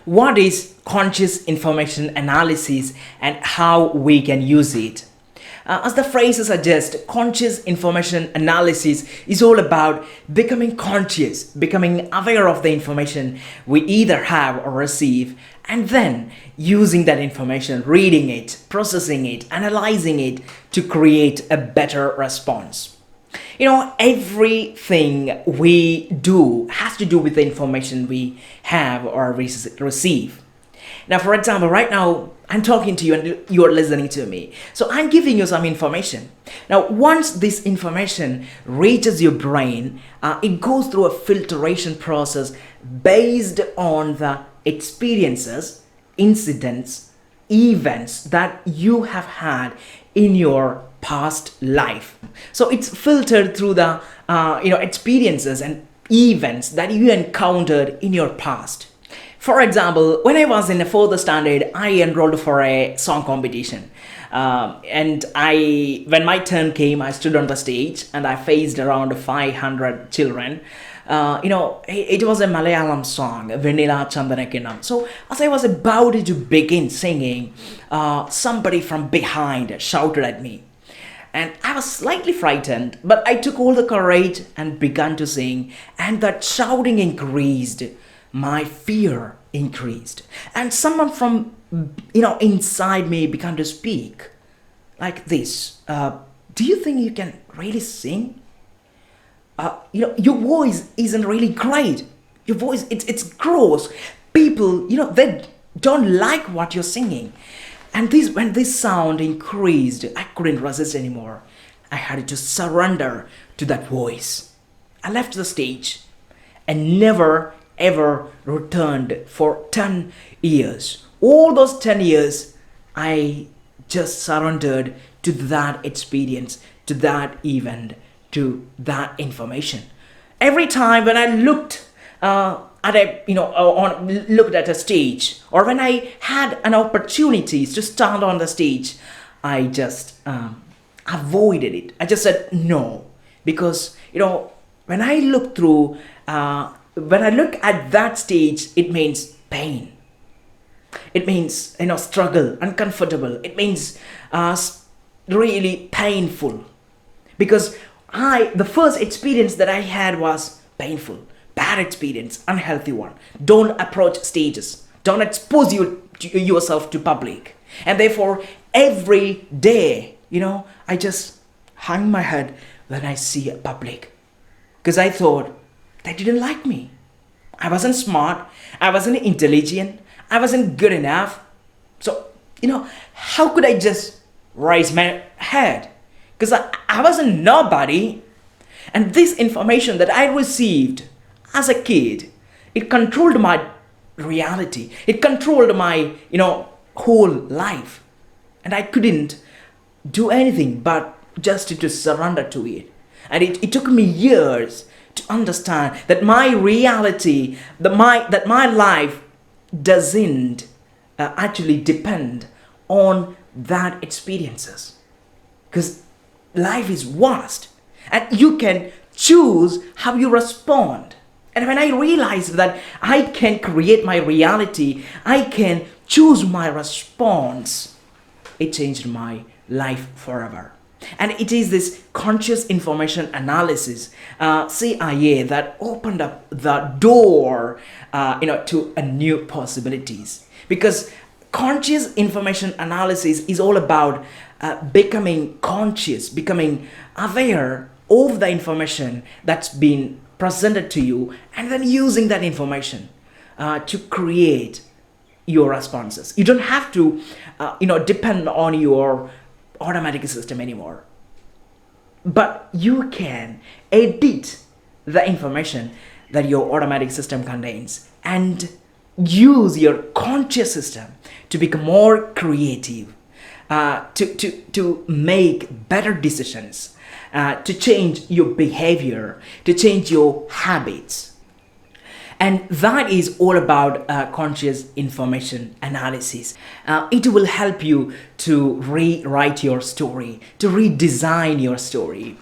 what is conscious information analysis and how we can use it. As the phrase suggests, conscious information analysis is all about becoming conscious, becoming aware of the information we either have or receive, and then using that information, reading it, processing it, analyzing it to create a better response. Everything we do has to do with the information we have or receive. Now, for example, right now I'm talking to you and you're listening to me. So I'm giving you some information. Now, once this information reaches your brain, it goes through a filtration process based on the experiences, incidents, events that you have had in your past life. So it's filtered through the experiences and events that you encountered in your past. For example, when I was in the fourth standard, I enrolled for a song competition. When my turn came, I stood on the stage and I faced around 500 children. It was a Malayalam song, Vanilla Chandanakinam. So as I was about to begin singing, somebody from behind shouted at me. And I was slightly frightened, but I took all the courage and began to sing. And that shouting increased. My fear increased. And someone from, inside me began to speak like this. Do you think you can really sing? Your voice isn't really great. Your voice, it's gross. People, they don't like what you're singing. And when this sound increased, I couldn't resist anymore. I had to surrender to that voice. I left the stage and never ever returned for 10 years. All those 10 years, I just surrendered to that experience, to that event, to that information. Every time when I looked looked at a stage, or when I had an opportunity to stand on the stage, I just avoided it. I just said no, because when I look through, when I look at that stage, it means pain. It means struggle, uncomfortable. It means really painful, because the first experience that I had was painful. Bad experience, unhealthy one. Don't approach stages. Don't expose yourself to public. And therefore, every day, I just hung my head when I see a public. Because I thought, they didn't like me. I wasn't smart. I wasn't intelligent. I wasn't good enough. So, how could I just raise my head? Because I wasn't nobody. And this information that I received as a kid, it controlled my reality. It controlled my, whole life. And I couldn't do anything but just to surrender to it. And it took me years to understand that my reality, that my life doesn't actually depend on that experiences. Because life is vast and you can choose how you respond. And when I realized that I can create my reality, I can choose my response, it changed my life forever. And it is this conscious information analysis, CIA, that opened up the door, to a new possibilities. Because conscious information analysis is all about becoming conscious, becoming aware of the information that's been presented to you, and then using that information to create your responses. You don't have to, depend on your automatic system anymore. But you can edit the information that your automatic system contains and use your conscious system to become more creative, to make better decisions, to change your behavior, to change your habits. And that is all about conscious information analysis. It will help you to rewrite your story, to redesign your story.